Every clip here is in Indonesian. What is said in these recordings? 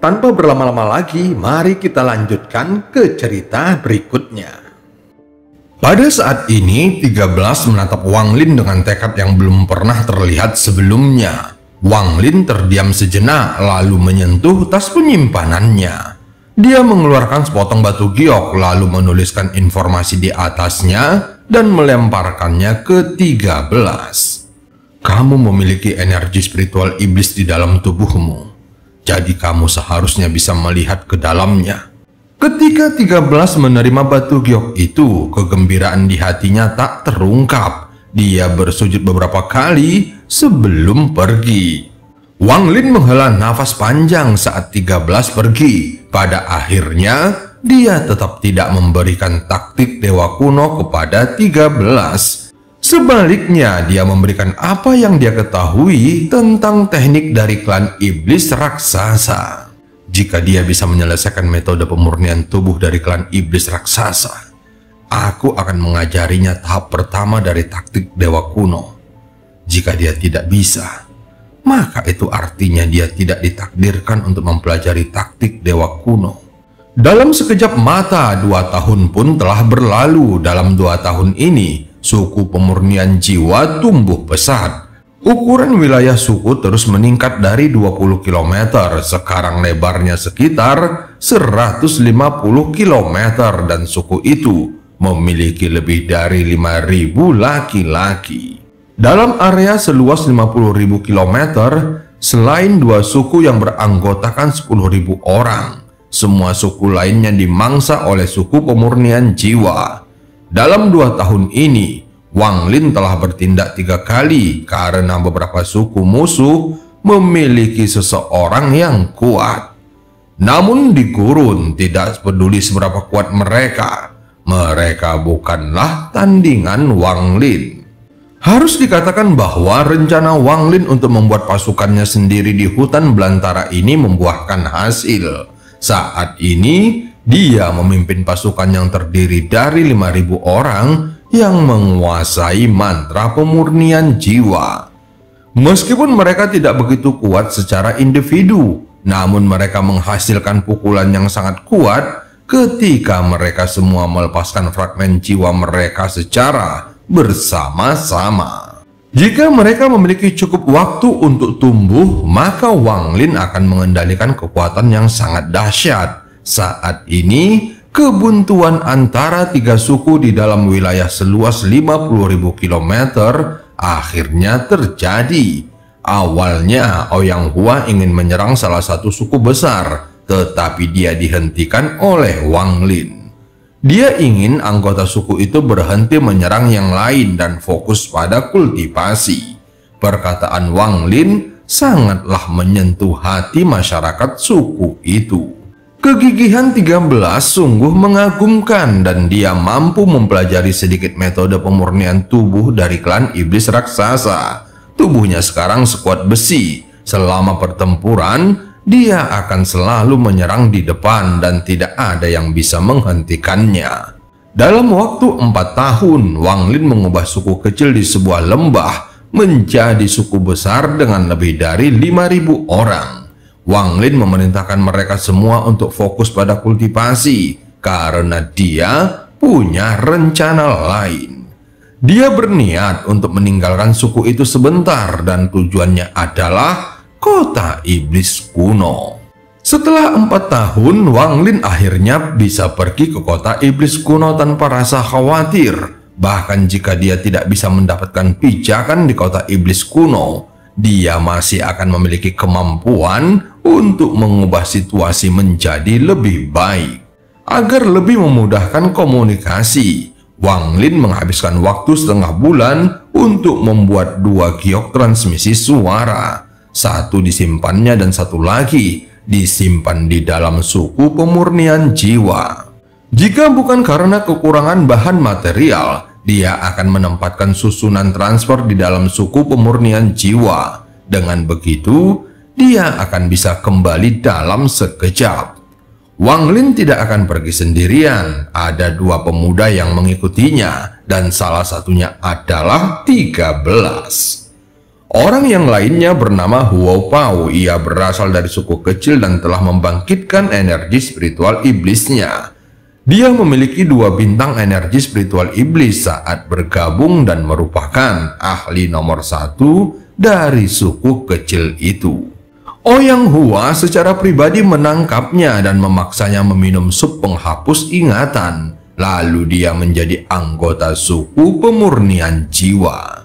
Tanpa berlama-lama lagi, mari kita lanjutkan ke cerita berikutnya. Pada saat ini, 13 menatap Wang Lin dengan tekad yang belum pernah terlihat sebelumnya. Wang Lin terdiam sejenak lalu menyentuh tas penyimpanannya. Dia mengeluarkan sepotong batu giok lalu menuliskan informasi di atasnya dan melemparkannya ke 13. Kamu memiliki energi spiritual iblis di dalam tubuhmu. Jadi kamu seharusnya bisa melihat ke dalamnya. Ketika 13 menerima batu giok itu, kegembiraan di hatinya tak terungkap. Dia bersujud beberapa kali sebelum pergi. Wang Lin menghela nafas panjang saat 13 pergi. Pada akhirnya, dia tetap tidak memberikan taktik dewa kuno kepada 13. Sebaliknya, dia memberikan apa yang dia ketahui tentang teknik dari klan iblis raksasa. Jika dia bisa menyelesaikan metode pemurnian tubuh dari klan iblis raksasa, aku akan mengajarinya tahap pertama dari taktik dewa kuno. Jika dia tidak bisa, maka itu artinya dia tidak ditakdirkan untuk mempelajari taktik dewa kuno. Dalam sekejap mata, 2 tahun pun telah berlalu. Dalam 2 tahun ini, suku pemurnian jiwa tumbuh pesat. Ukuran wilayah suku terus meningkat dari 20 km, sekarang lebarnya sekitar 150 km dan suku itu memiliki lebih dari 5.000 laki-laki. Dalam area seluas 50.000 km, selain 2 suku yang beranggotakan 10.000 orang, semua suku lainnya dimangsa oleh suku pemurnian jiwa. Dalam 2 tahun ini, Wang Lin telah bertindak 3 kali karena beberapa suku musuh memiliki seseorang yang kuat. Namun di gurun tidak peduli seberapa kuat mereka. Mereka bukanlah tandingan Wang Lin. Harus dikatakan bahwa rencana Wang Lin untuk membuat pasukannya sendiri di hutan belantara ini membuahkan hasil. Saat ini, dia memimpin pasukan yang terdiri dari 5.000 orang yang menguasai mantra pemurnian jiwa. Meskipun mereka tidak begitu kuat secara individu, namun mereka menghasilkan pukulan yang sangat kuat ketika mereka semua melepaskan fragmen jiwa mereka secara bersama-sama. Jika mereka memiliki cukup waktu untuk tumbuh, maka Wang Lin akan mengendalikan kekuatan yang sangat dahsyat. Saat ini, kebuntuan antara 3 suku di dalam wilayah seluas 50.000 km akhirnya terjadi. Awalnya, Ouyang Hua ingin menyerang salah satu suku besar, tetapi dia dihentikan oleh Wang Lin. Dia ingin anggota suku itu berhenti menyerang yang lain dan fokus pada kultivasi. Perkataan Wang Lin sangatlah menyentuh hati masyarakat suku itu. Kegigihan 13 sungguh mengagumkan dan dia mampu mempelajari sedikit metode pemurnian tubuh dari klan iblis raksasa. Tubuhnya sekarang sekuat besi. Selama pertempuran, dia akan selalu menyerang di depan dan tidak ada yang bisa menghentikannya. Dalam waktu 4 tahun, Wang Lin mengubah suku kecil di sebuah lembah menjadi suku besar dengan lebih dari 5.000 orang. Wang Lin memerintahkan mereka semua untuk fokus pada kultivasi karena dia punya rencana lain. Dia berniat untuk meninggalkan suku itu sebentar dan tujuannya adalah kota iblis kuno. Setelah 4 tahun, Wang Lin akhirnya bisa pergi ke kota iblis kuno tanpa rasa khawatir. Bahkan jika dia tidak bisa mendapatkan pijakan di kota iblis kuno, dia masih akan memiliki kemampuan untuk mengubah situasi menjadi lebih baik. Agar lebih memudahkan komunikasi, Wang Lin menghabiskan waktu setengah bulan untuk membuat 2 giok transmisi suara. Satu disimpannya dan satu lagi disimpan di dalam suku pemurnian jiwa. Jika bukan karena kekurangan bahan material, dia akan menempatkan susunan transfer di dalam suku pemurnian jiwa. Dengan begitu, dia akan bisa kembali dalam sekejap. Wang Lin tidak akan pergi sendirian. Ada 2 pemuda yang mengikutinya dan salah satunya adalah 13. Orang yang lainnya bernama Huo Pao. Ia berasal dari suku kecil dan telah membangkitkan energi spiritual iblisnya. Dia memiliki 2 bintang energi spiritual iblis saat bergabung dan merupakan ahli nomor 1 dari suku kecil itu. Ouyang Hua secara pribadi menangkapnya dan memaksanya meminum sup penghapus ingatan. Lalu dia menjadi anggota suku pemurnian jiwa.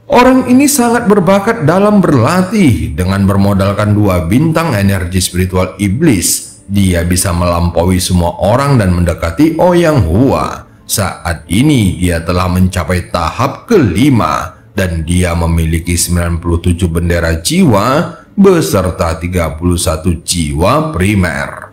Orang ini sangat berbakat dalam berlatih. Dengan bermodalkan 2 bintang energi spiritual iblis, dia bisa melampaui semua orang dan mendekati Ouyang Hua. Saat ini dia telah mencapai tahap kelima dan dia memiliki 97 bendera jiwa beserta 31 jiwa primer.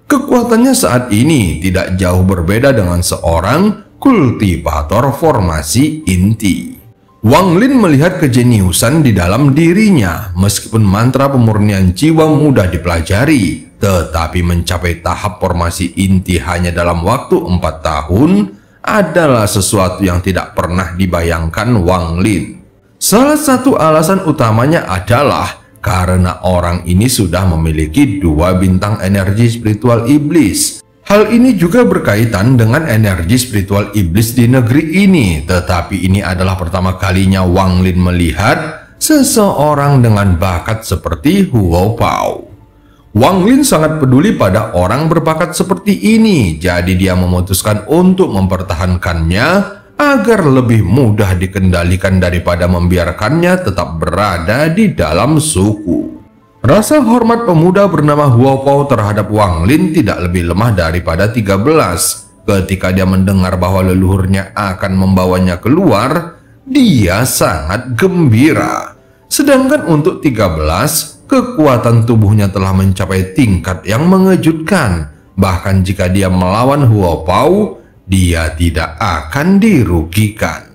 Kekuatannya saat ini tidak jauh berbeda dengan seorang kultivator formasi inti. Wang Lin melihat kejeniusan di dalam dirinya. Meskipun mantra pemurnian jiwa mudah dipelajari, tetapi mencapai tahap formasi inti hanya dalam waktu 4 tahun adalah sesuatu yang tidak pernah dibayangkan Wang Lin. Salah satu alasan utamanya adalah karena orang ini sudah memiliki 2 bintang energi spiritual iblis. Hal ini juga berkaitan dengan energi spiritual iblis di negeri ini, tetapi ini adalah pertama kalinya Wang Lin melihat seseorang dengan bakat seperti Huo Pao. Wang Lin sangat peduli pada orang berbakat seperti ini, jadi dia memutuskan untuk mempertahankannya agar lebih mudah dikendalikan daripada membiarkannya tetap berada di dalam suku. Rasa hormat pemuda bernama Huo Pao terhadap Wang Lin tidak lebih lemah daripada 13. Ketika dia mendengar bahwa leluhurnya akan membawanya keluar, dia sangat gembira. Sedangkan untuk 13, kekuatan tubuhnya telah mencapai tingkat yang mengejutkan. Bahkan jika dia melawan Huo Pao, dia tidak akan dirugikan.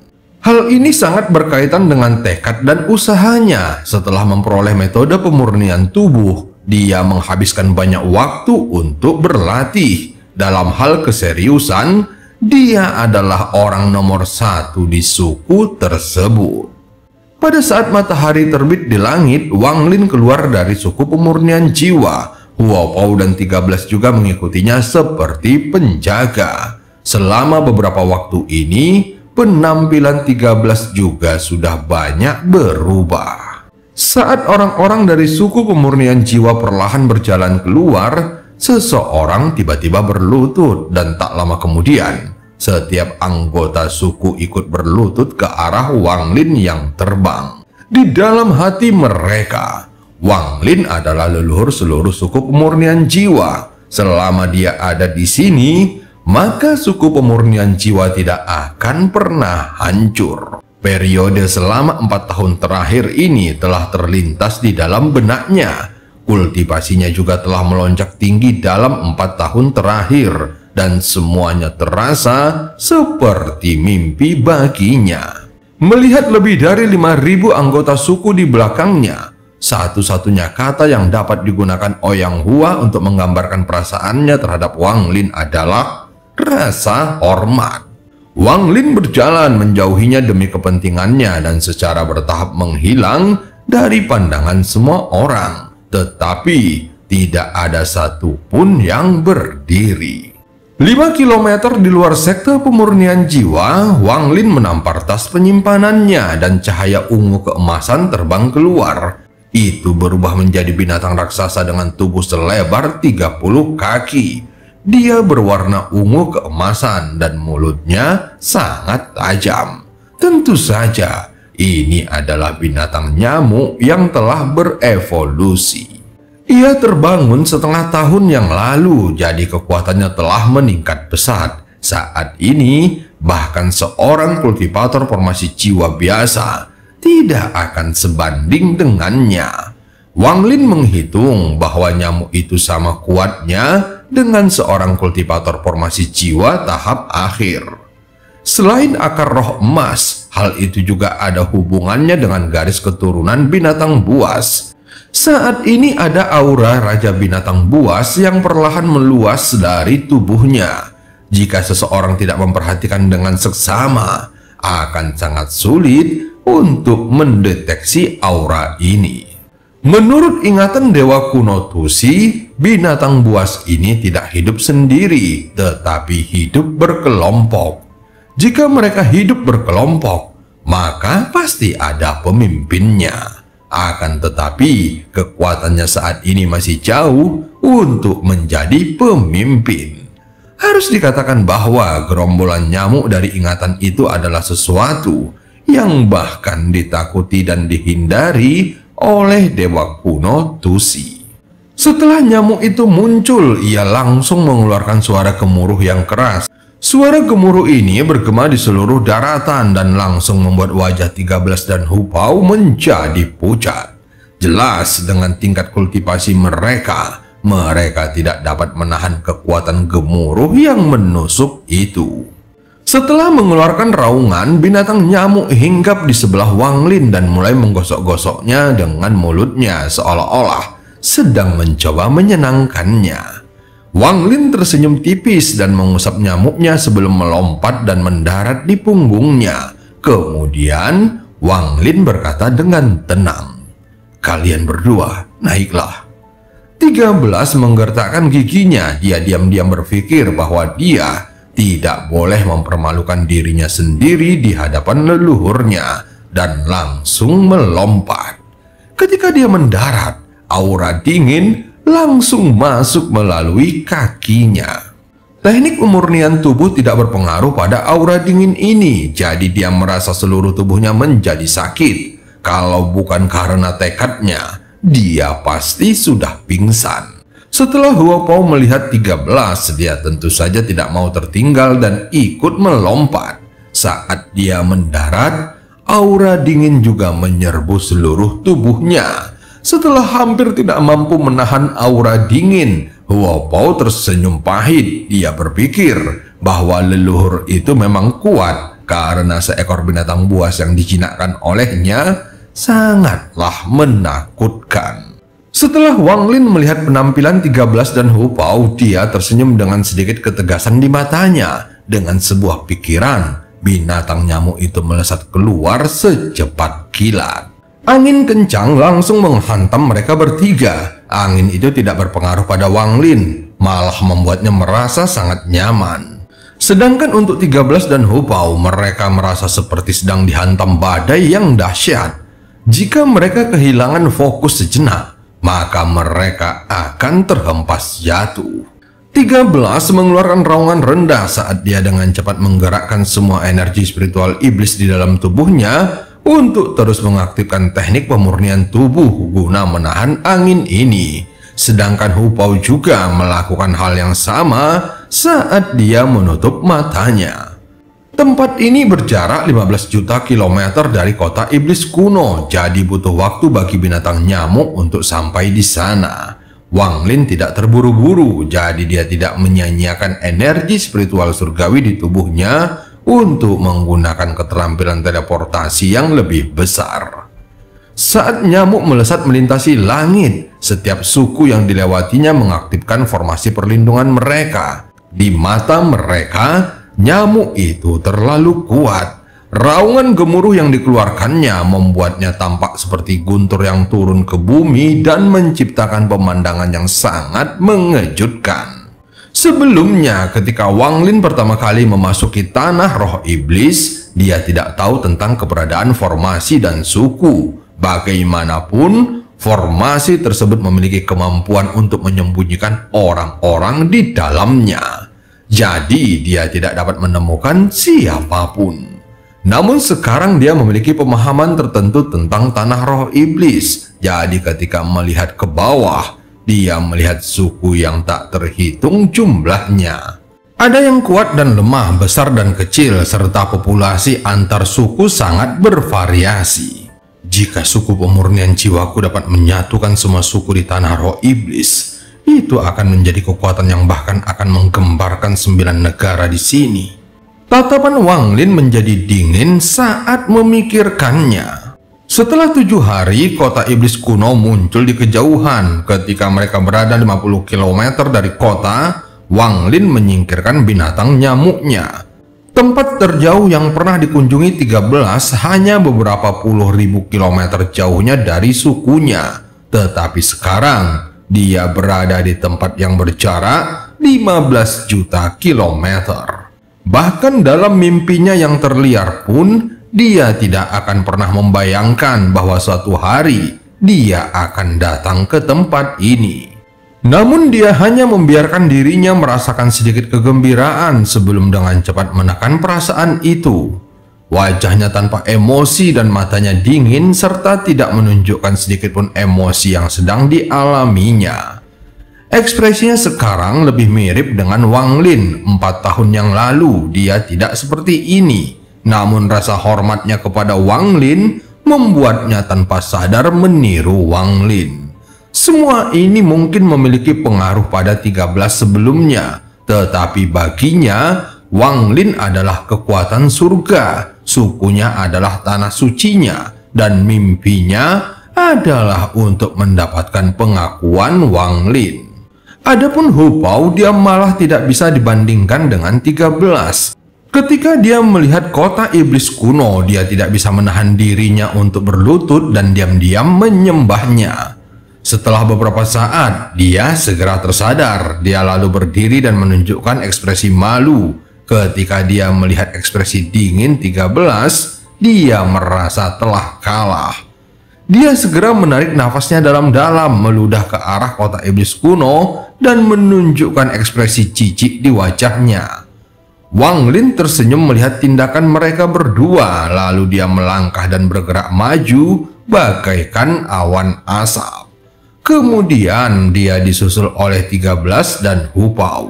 Hal ini sangat berkaitan dengan tekad dan usahanya. Setelah memperoleh metode pemurnian tubuh, dia menghabiskan banyak waktu untuk berlatih. Dalam hal keseriusan, dia adalah orang nomor 1 di suku tersebut. Pada saat matahari terbit di langit, Wang Lin keluar dari suku pemurnian jiwa. Huo Pao dan 13 juga mengikutinya seperti penjaga. Selama beberapa waktu ini, penampilan 13 juga sudah banyak berubah. Saat orang-orang dari suku pemurnian jiwa perlahan berjalan keluar, seseorang tiba-tiba berlutut dan tak lama kemudian, setiap anggota suku ikut berlutut ke arah Wang Lin yang terbang. Di dalam hati mereka, Wang Lin adalah leluhur seluruh suku pemurnian jiwa. Selama dia ada di sini, maka suku pemurnian jiwa tidak akan pernah hancur. Periode selama 4 tahun terakhir ini telah terlintas di dalam benaknya. Kultivasinya juga telah melonjak tinggi dalam 4 tahun terakhir, dan semuanya terasa seperti mimpi baginya. Melihat lebih dari 5.000 anggota suku di belakangnya, satu-satunya kata yang dapat digunakan Ouyang Hua untuk menggambarkan perasaannya terhadap Wang Lin adalah rasa hormat. Wang Lin berjalan menjauhinya demi kepentingannya dan secara bertahap menghilang dari pandangan semua orang. Tetapi tidak ada satupun yang berdiri. 5 km di luar sekte pemurnian jiwa, Wang Lin menampar tas penyimpanannya dan cahaya ungu keemasan terbang keluar. Itu berubah menjadi binatang raksasa dengan tubuh selebar 30 kaki. Dia berwarna ungu keemasan dan mulutnya sangat tajam. Tentu saja, ini adalah binatang nyamuk yang telah berevolusi. Ia terbangun setengah tahun yang lalu, jadi kekuatannya telah meningkat pesat. Saat ini, bahkan seorang kultivator formasi jiwa biasa tidak akan sebanding dengannya. Wang Lin menghitung bahwa nyamuk itu sama kuatnya dengan seorang kultivator formasi jiwa tahap akhir. Selain akar roh emas, hal itu juga ada hubungannya dengan garis keturunan binatang buas. Saat ini ada aura Raja Binatang Buas yang perlahan meluas dari tubuhnya. Jika seseorang tidak memperhatikan dengan seksama, akan sangat sulit untuk mendeteksi aura ini. Menurut ingatan dewa kuno Tusi, binatang buas ini tidak hidup sendiri, tetapi hidup berkelompok. Jika mereka hidup berkelompok, maka pasti ada pemimpinnya. Akan tetapi, kekuatannya saat ini masih jauh untuk menjadi pemimpin. Harus dikatakan bahwa gerombolan nyamuk dari ingatan itu adalah sesuatu yang bahkan ditakuti dan dihindari oleh dewa kuno Tusi. Setelah nyamuk itu muncul, ia langsung mengeluarkan suara gemuruh yang keras. Suara gemuruh ini bergema di seluruh daratan dan langsung membuat wajah 13 dan Hupao menjadi pucat. Jelas dengan tingkat kultivasi mereka tidak dapat menahan kekuatan gemuruh yang menusuk itu. Setelah mengeluarkan raungan, binatang nyamuk hinggap di sebelah Wang Lin dan mulai menggosok-gosoknya dengan mulutnya seolah-olah sedang mencoba menyenangkannya. Wang Lin tersenyum tipis dan mengusap nyamuknya sebelum melompat dan mendarat di punggungnya. Kemudian Wang Lin berkata dengan tenang, "Kalian berdua, naiklah." 13 menggertakkan giginya. Dia diam-diam berpikir bahwa dia tidak boleh mempermalukan dirinya sendiri di hadapan leluhurnya dan langsung melompat. Ketika dia mendarat, aura dingin langsung masuk melalui kakinya. Teknik pemurnian tubuh tidak berpengaruh pada aura dingin ini, jadi dia merasa seluruh tubuhnya menjadi sakit. Kalau bukan karena tekadnya, dia pasti sudah pingsan. Setelah Huopao melihat 13, dia tentu saja tidak mau tertinggal dan ikut melompat. Saat dia mendarat, aura dingin juga menyerbu seluruh tubuhnya. Setelah hampir tidak mampu menahan aura dingin, Huopao tersenyum pahit. Dia berpikir bahwa leluhur itu memang kuat karena seekor binatang buas yang dijinakkan olehnya sangatlah menakutkan. Setelah Wang Lin melihat penampilan 13 dan Hupao, dia tersenyum dengan sedikit ketegasan di matanya. Dengan sebuah pikiran, binatang nyamuk itu melesat keluar secepat kilat. Angin kencang langsung menghantam mereka bertiga. Angin itu tidak berpengaruh pada Wang Lin, malah membuatnya merasa sangat nyaman. Sedangkan untuk 13 dan Hupao, mereka merasa seperti sedang dihantam badai yang dahsyat. Jika mereka kehilangan fokus sejenak, maka mereka akan terhempas jatuh. 13 mengeluarkan raungan rendah saat dia dengan cepat menggerakkan semua energi spiritual iblis di dalam tubuhnya untuk terus mengaktifkan teknik pemurnian tubuh guna menahan angin ini. Sedangkan Hupao juga melakukan hal yang sama saat dia menutup matanya. Tempat ini berjarak 15 juta kilometer dari kota iblis kuno, jadi butuh waktu bagi binatang nyamuk untuk sampai di sana. Wang Lin tidak terburu-buru, jadi dia tidak menyia-nyiakan energi spiritual surgawi di tubuhnya untuk menggunakan keterampilan teleportasi yang lebih besar. Saat nyamuk melesat melintasi langit, setiap suku yang dilewatinya mengaktifkan formasi perlindungan mereka. Di mata mereka, nyamuk itu terlalu kuat. Raungan gemuruh yang dikeluarkannya membuatnya tampak seperti guntur yang turun ke bumi dan menciptakan pemandangan yang sangat mengejutkan. Sebelumnya, ketika Wang Lin pertama kali memasuki tanah roh iblis, dia tidak tahu tentang keberadaan formasi dan suku. Bagaimanapun, formasi tersebut memiliki kemampuan untuk menyembunyikan orang-orang di dalamnya. Jadi, dia tidak dapat menemukan siapapun. Namun sekarang dia memiliki pemahaman tertentu tentang tanah roh iblis. Jadi ketika melihat ke bawah, dia melihat suku yang tak terhitung jumlahnya. Ada yang kuat dan lemah, besar dan kecil, serta populasi antar suku sangat bervariasi. Jika suku pemurnian jiwaku dapat menyatukan semua suku di tanah roh iblis, itu akan menjadi kekuatan yang bahkan akan menggemparkan 9 negara di sini. Tatapan Wang Lin menjadi dingin saat memikirkannya. Setelah 7 hari, kota iblis kuno muncul di kejauhan. Ketika mereka berada 50 km dari kota, Wang Lin menyingkirkan binatang nyamuknya. Tempat terjauh yang pernah dikunjungi 13 hanya beberapa puluh ribu kilometer jauhnya dari sukunya. Tetapi sekarang dia berada di tempat yang berjarak 15 juta kilometer. Bahkan dalam mimpinya yang terliar pun, dia tidak akan pernah membayangkan bahwa suatu hari dia akan datang ke tempat ini. Namun dia hanya membiarkan dirinya merasakan sedikit kegembiraan sebelum dengan cepat menekan perasaan itu. Wajahnya tanpa emosi dan matanya dingin serta tidak menunjukkan sedikit pun emosi yang sedang dialaminya. Ekspresinya sekarang lebih mirip dengan Wang Lin 4 tahun yang lalu. Dia tidak seperti ini. Namun rasa hormatnya kepada Wang Lin membuatnya tanpa sadar meniru Wang Lin. Semua ini mungkin memiliki pengaruh pada 13 sebelumnya, tetapi baginya Wang Lin adalah kekuatan surga, sukunya adalah tanah sucinya, dan mimpinya adalah untuk mendapatkan pengakuan Wang Lin. Adapun Hu Pao, dia malah tidak bisa dibandingkan dengan 13. Ketika dia melihat kota iblis kuno, dia tidak bisa menahan dirinya untuk berlutut dan diam-diam menyembahnya. Setelah beberapa saat, dia segera tersadar. Dia lalu berdiri dan menunjukkan ekspresi malu. Ketika dia melihat ekspresi dingin 13, dia merasa telah kalah. Dia segera menarik nafasnya dalam-dalam, meludah ke arah kota iblis kuno, dan menunjukkan ekspresi jijik di wajahnya. Wang Lin tersenyum melihat tindakan mereka berdua, lalu dia melangkah dan bergerak maju bagaikan awan asap. Kemudian dia disusul oleh 13 dan Hu Pao.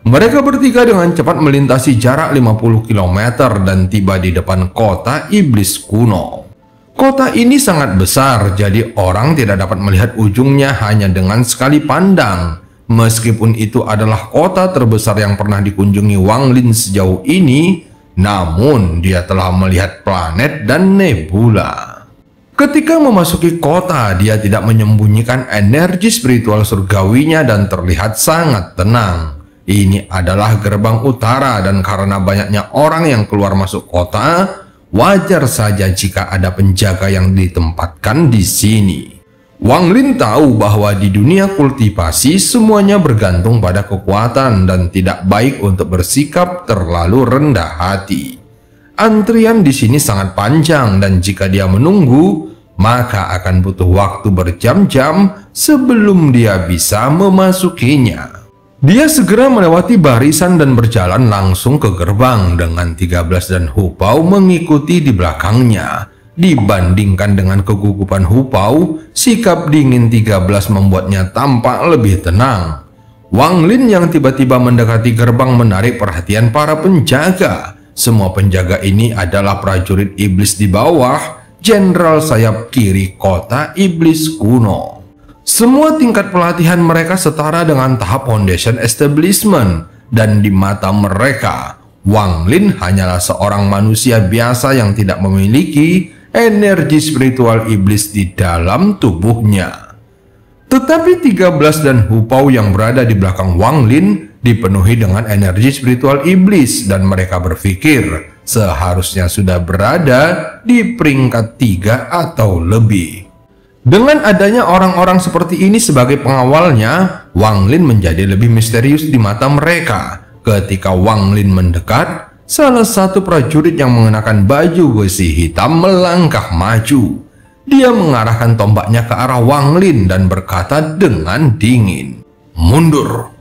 Mereka bertiga dengan cepat melintasi jarak 50 km dan tiba di depan kota iblis kuno. Kota ini sangat besar, jadi orang tidak dapat melihat ujungnya hanya dengan sekali pandang. Meskipun itu adalah kota terbesar yang pernah dikunjungi Wang Lin sejauh ini, namun dia telah melihat planet dan nebula. Ketika memasuki kota, dia tidak menyembunyikan energi spiritual surgawinya dan terlihat sangat tenang. Ini adalah gerbang utara dan karena banyaknya orang yang keluar masuk kota, wajar saja jika ada penjaga yang ditempatkan di sini. Wang Lin tahu bahwa di dunia kultivasi semuanya bergantung pada kekuatan dan tidak baik untuk bersikap terlalu rendah hati. Antrian di sini sangat panjang dan jika dia menunggu, maka akan butuh waktu berjam-jam sebelum dia bisa memasukinya. Dia segera melewati barisan dan berjalan langsung ke gerbang dengan 13 dan Hu Pao mengikuti di belakangnya. Dibandingkan dengan kegugupan Hu Pao, sikap dingin 13 membuatnya tampak lebih tenang. Wang Lin yang tiba-tiba mendekati gerbang menarik perhatian para penjaga. Semua penjaga ini adalah prajurit iblis di bawah jenderal sayap kiri kota iblis kuno. Semua tingkat pelatihan mereka setara dengan tahap foundation establishment, dan di mata mereka, Wang Lin hanyalah seorang manusia biasa yang tidak memiliki energi spiritual iblis di dalam tubuhnya. Tetapi 13 dan Hu Pao yang berada di belakang Wang Lin dipenuhi dengan energi spiritual iblis dan mereka berpikir seharusnya sudah berada di peringkat 3 atau lebih. Dengan adanya orang-orang seperti ini sebagai pengawalnya, Wang Lin menjadi lebih misterius di mata mereka. Ketika Wang Lin mendekat, salah satu prajurit yang mengenakan baju besi hitam melangkah maju. Dia mengarahkan tombaknya ke arah Wang Lin dan berkata dengan dingin, "Mundur."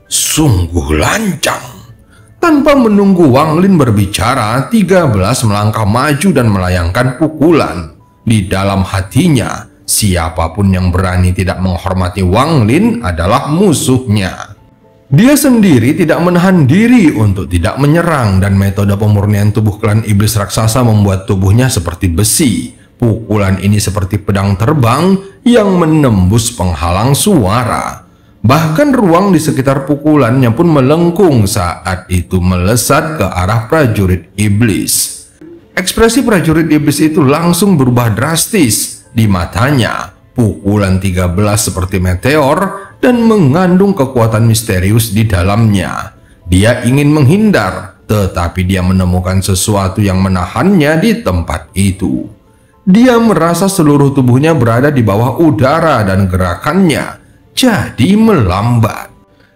Sungguh lancang. Tanpa menunggu Wang Lin berbicara, 13 melangkah maju dan melayangkan pukulan. Di dalam hatinya, siapapun yang berani tidak menghormati Wang Lin adalah musuhnya. Dia sendiri tidak menahan diri untuk tidak menyerang dan metode pemurnian tubuh klan iblis raksasa membuat tubuhnya seperti besi. Pukulan ini seperti pedang terbang yang menembus penghalang suara. Bahkan ruang di sekitar pukulannya pun melengkung saat itu melesat ke arah prajurit iblis. Ekspresi prajurit iblis itu langsung berubah drastis. Di matanya, pukulan 13 seperti meteor dan mengandung kekuatan misterius di dalamnya. Dia ingin menghindar, tetapi dia menemukan sesuatu yang menahannya di tempat itu. Dia merasa seluruh tubuhnya berada di bawah udara dan gerakannya jadi melambat.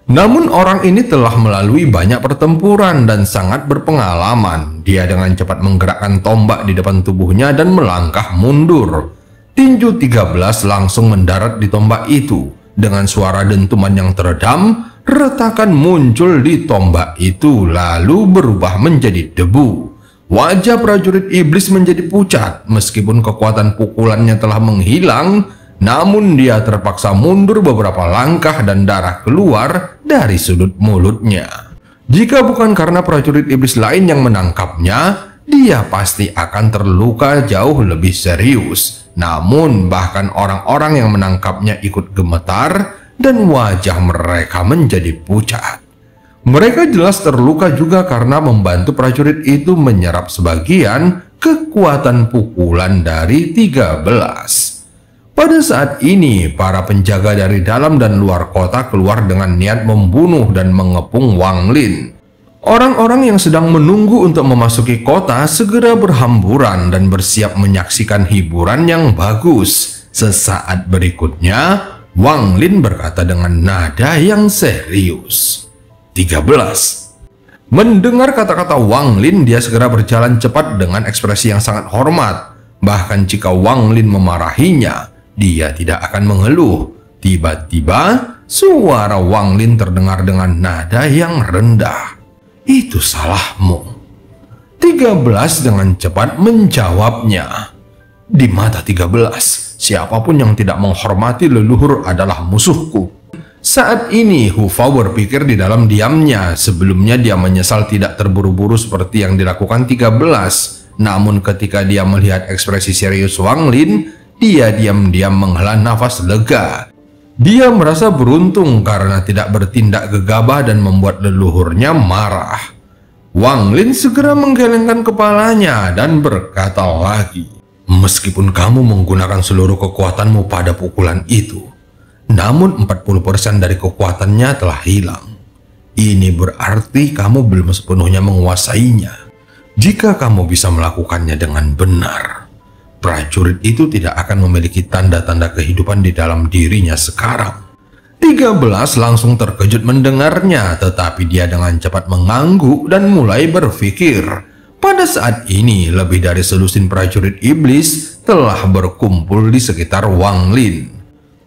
Namun orang ini telah melalui banyak pertempuran dan sangat berpengalaman. Dia dengan cepat menggerakkan tombak di depan tubuhnya dan melangkah mundur. Tinju 13 langsung mendarat di tombak itu. Dengan suara dentuman yang teredam, retakan muncul di tombak itu lalu berubah menjadi debu. Wajah prajurit iblis menjadi pucat. Meskipun kekuatan pukulannya telah menghilang, namun dia terpaksa mundur beberapa langkah dan darah keluar dari sudut mulutnya. Jika bukan karena prajurit iblis lain yang menangkapnya, dia pasti akan terluka jauh lebih serius. Namun bahkan orang-orang yang menangkapnya ikut gemetar dan wajah mereka menjadi pucat. Mereka jelas terluka juga karena membantu prajurit itu menyerap sebagian kekuatan pukulan dari 13. Pada saat ini, para penjaga dari dalam dan luar kota keluar dengan niat membunuh dan mengepung Wang Lin. Orang-orang yang sedang menunggu untuk memasuki kota segera berhamburan dan bersiap menyaksikan hiburan yang bagus. Sesaat berikutnya, Wang Lin berkata dengan nada yang serius. 13. Mendengar kata-kata Wang Lin, dia segera berjalan cepat dengan ekspresi yang sangat hormat. Bahkan jika Wang Lin memarahinya, dia tidak akan mengeluh. Tiba-tiba, suara Wang Lin terdengar dengan nada yang rendah. Itu salahmu. 13 dengan cepat menjawabnya. Di mata 13, siapapun yang tidak menghormati leluhur adalah musuhku. Saat ini, Hu Fao berpikir di dalam diamnya. Sebelumnya dia menyesal tidak terburu-buru seperti yang dilakukan 13. Namun ketika dia melihat ekspresi serius Wang Lin, dia diam-diam menghela nafas lega. Dia merasa beruntung karena tidak bertindak gegabah dan membuat leluhurnya marah. Wang Lin segera menggelengkan kepalanya dan berkata lagi, meskipun kamu menggunakan seluruh kekuatanmu pada pukulan itu, namun 40% dari kekuatannya telah hilang. Ini berarti kamu belum sepenuhnya menguasainya. Jika kamu bisa melakukannya dengan benar, prajurit itu tidak akan memiliki tanda-tanda kehidupan di dalam dirinya sekarang. 13 langsung terkejut mendengarnya, tetapi dia dengan cepat mengangguk dan mulai berpikir. Pada saat ini, lebih dari selusin prajurit iblis telah berkumpul di sekitar Wang Lin.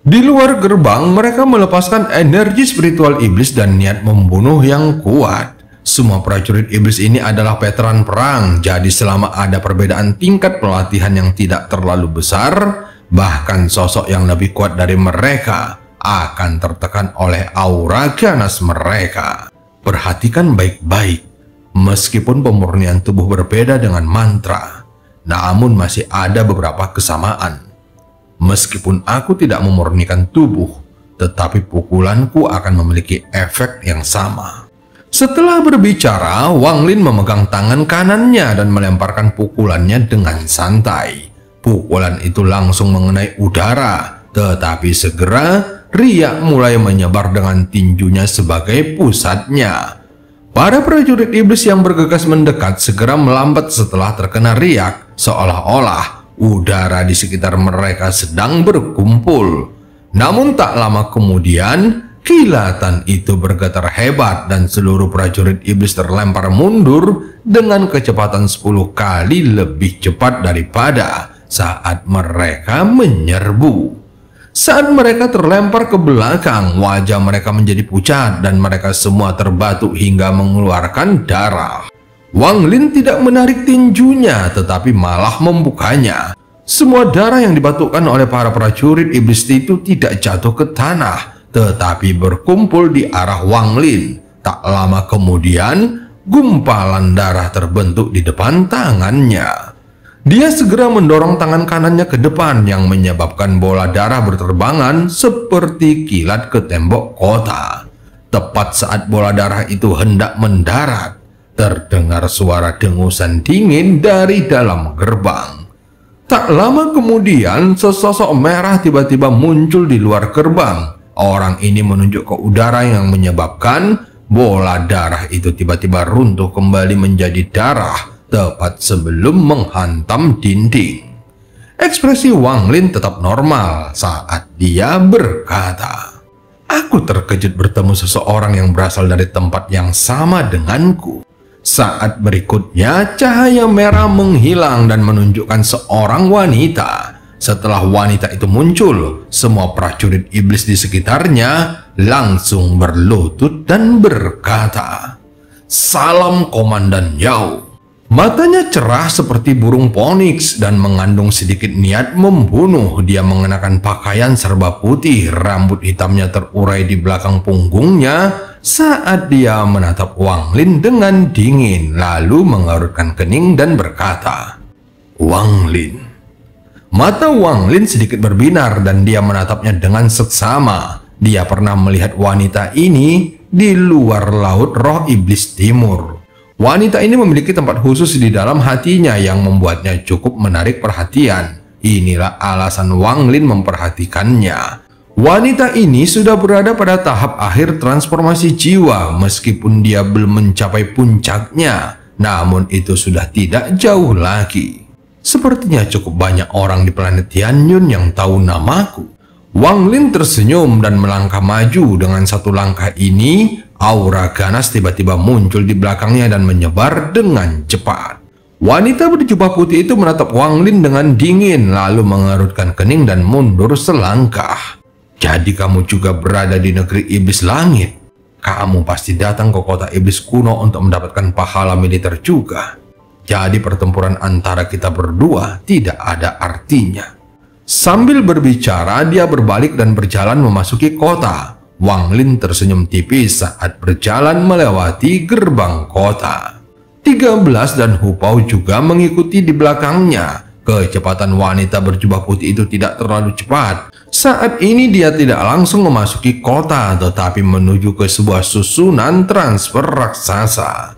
Di luar gerbang, mereka melepaskan energi spiritual iblis dan niat membunuh yang kuat. Semua prajurit iblis ini adalah veteran perang, jadi selama ada perbedaan tingkat pelatihan yang tidak terlalu besar, bahkan sosok yang lebih kuat dari mereka akan tertekan oleh aura ganas mereka. Perhatikan baik-baik, meskipun pemurnian tubuh berbeda dengan mantra, namun masih ada beberapa kesamaan. Meskipun aku tidak memurnikan tubuh, tetapi pukulanku akan memiliki efek yang sama. Setelah berbicara, Wang Lin memegang tangan kanannya dan melemparkan pukulannya dengan santai. Pukulan itu langsung mengenai udara, tetapi segera riak mulai menyebar dengan tinjunya sebagai pusatnya. Para prajurit iblis yang bergegas mendekat segera melambat setelah terkena riak, seolah-olah udara di sekitar mereka sedang berkumpul. Namun tak lama kemudian, kilatan itu bergetar hebat dan seluruh prajurit iblis terlempar mundur dengan kecepatan 10 kali lebih cepat daripada saat mereka menyerbu. Saat mereka terlempar ke belakang, wajah mereka menjadi pucat dan mereka semua terbatuk hingga mengeluarkan darah. Wang Lin tidak menarik tinjunya tetapi malah membukanya. Semua darah yang dibatukkan oleh para prajurit iblis itu tidak jatuh ke tanah, tetapi berkumpul di arah Wang Lin. Tak lama kemudian, gumpalan darah terbentuk di depan tangannya. Dia segera mendorong tangan kanannya ke depan yang menyebabkan bola darah berterbangan seperti kilat ke tembok kota. Tepat saat bola darah itu hendak mendarat, terdengar suara dengusan dingin dari dalam gerbang. Tak lama kemudian, sesosok merah tiba-tiba muncul di luar gerbang. Orang ini menunjuk ke udara yang menyebabkan bola darah itu tiba-tiba runtuh kembali menjadi darah tepat sebelum menghantam dinding. Ekspresi Wang Lin tetap normal saat dia berkata, "Aku terkejut bertemu seseorang yang berasal dari tempat yang sama denganku." Saat berikutnya, cahaya merah menghilang dan menunjukkan seorang wanita. Setelah wanita itu muncul, semua prajurit iblis di sekitarnya langsung berlutut dan berkata, "Salam Komandan Yao." Matanya cerah seperti burung phoenix dan mengandung sedikit niat membunuh. Dia mengenakan pakaian serba putih, rambut hitamnya terurai di belakang punggungnya saat dia menatap Wang Lin dengan dingin, lalu mengerutkan kening dan berkata, "Wang Lin." Mata Wang Lin sedikit berbinar dan dia menatapnya dengan seksama. Dia pernah melihat wanita ini di luar laut roh iblis timur. Wanita ini memiliki tempat khusus di dalam hatinya yang membuatnya cukup menarik perhatian. Inilah alasan Wang Lin memperhatikannya. Wanita ini sudah berada pada tahap akhir transformasi jiwa meskipun dia belum mencapai puncaknya. Namun itu sudah tidak jauh lagi. Sepertinya cukup banyak orang di planet Tianyun yang tahu namaku. Wang Lin tersenyum dan melangkah maju. Dengan satu langkah ini, aura ganas tiba-tiba muncul di belakangnya dan menyebar dengan cepat. Wanita berjubah putih itu menatap Wang Lin dengan dingin, lalu mengerutkan kening dan mundur selangkah. "Jadi kamu juga berada di negeri iblis langit? Kamu pasti datang ke kota iblis kuno untuk mendapatkan pahala militer juga. Jadi pertempuran antara kita berdua tidak ada artinya." Sambil berbicara, dia berbalik dan berjalan memasuki kota. Wang Lin tersenyum tipis saat berjalan melewati gerbang kota. 13 dan Hu Pao juga mengikuti di belakangnya. Kecepatan wanita berjubah putih itu tidak terlalu cepat. Saat ini dia tidak langsung memasuki kota, tetapi menuju ke sebuah susunan transfer raksasa.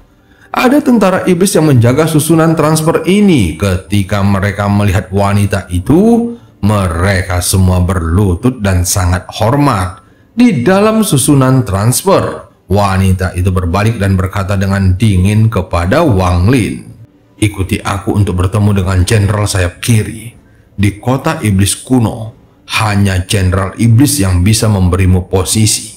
Ada tentara iblis yang menjaga susunan transfer ini. Ketika mereka melihat wanita itu, mereka semua berlutut dan sangat hormat. Di dalam susunan transfer, wanita itu berbalik dan berkata dengan dingin kepada Wang Lin, "Ikuti aku untuk bertemu dengan jenderal sayap kiri. Di kota iblis kuno, hanya jenderal iblis yang bisa memberimu posisi."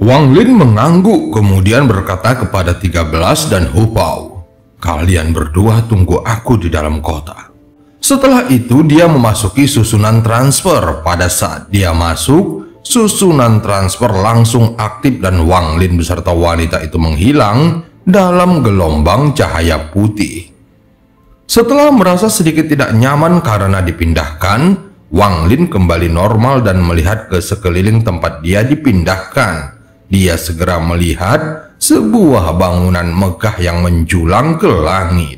Wang Lin mengangguk kemudian berkata kepada 13 dan Hu Pao, "Kalian berdua tunggu aku di dalam kota." Setelah itu dia memasuki susunan transfer. Pada saat dia masuk, susunan transfer langsung aktif dan Wang Lin beserta wanita itu menghilang dalam gelombang cahaya putih. Setelah merasa sedikit tidak nyaman karena dipindahkan, Wang Lin kembali normal dan melihat ke sekeliling tempat dia dipindahkan. Dia segera melihat sebuah bangunan megah yang menjulang ke langit.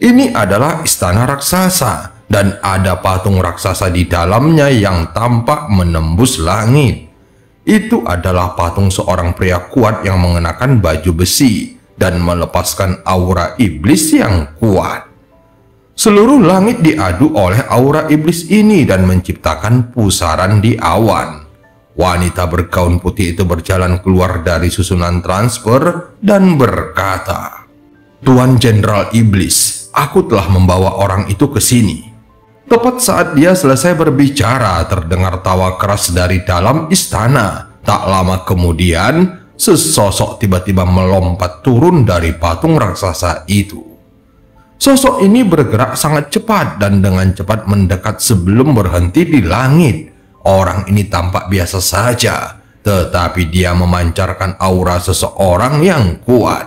Ini adalah istana raksasa dan ada patung raksasa di dalamnya yang tampak menembus langit. Itu adalah patung seorang pria kuat yang mengenakan baju besi dan melepaskan aura iblis yang kuat. Seluruh langit diadu oleh aura iblis ini dan menciptakan pusaran di awan. Wanita bergaun putih itu berjalan keluar dari susunan transfer dan berkata, "Tuan Jenderal Iblis, aku telah membawa orang itu ke sini." Tepat saat dia selesai berbicara, terdengar tawa keras dari dalam istana. Tak lama kemudian, sesosok tiba-tiba melompat turun dari patung raksasa itu. Sosok ini bergerak sangat cepat dan dengan cepat mendekat sebelum berhenti di langit. Orang ini tampak biasa saja, tetapi dia memancarkan aura seseorang yang kuat.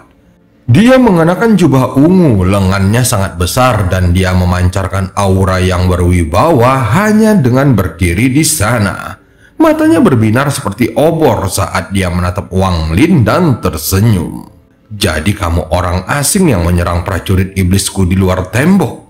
Dia mengenakan jubah ungu, lengannya sangat besar dan dia memancarkan aura yang berwibawa hanya dengan berdiri di sana. Matanya berbinar seperti obor saat dia menatap Wang Lin dan tersenyum. "Jadi kamu orang asing yang menyerang prajurit iblisku di luar tembok?"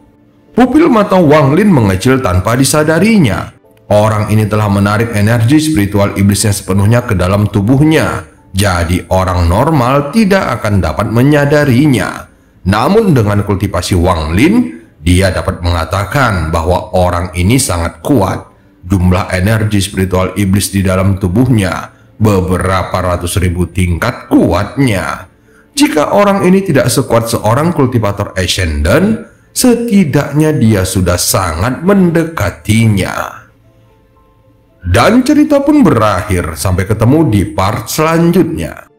Pupil mata Wang Lin mengecil tanpa disadarinya. Orang ini telah menarik energi spiritual iblisnya sepenuhnya ke dalam tubuhnya. Jadi orang normal tidak akan dapat menyadarinya. Namun dengan kultivasi Wang Lin, dia dapat mengatakan bahwa orang ini sangat kuat. Jumlah energi spiritual iblis di dalam tubuhnya beberapa ratus ribu tingkat kuatnya. Jika orang ini tidak sekuat seorang kultivator Ascendant, setidaknya dia sudah sangat mendekatinya. Dan cerita pun berakhir sampai ketemu di part selanjutnya.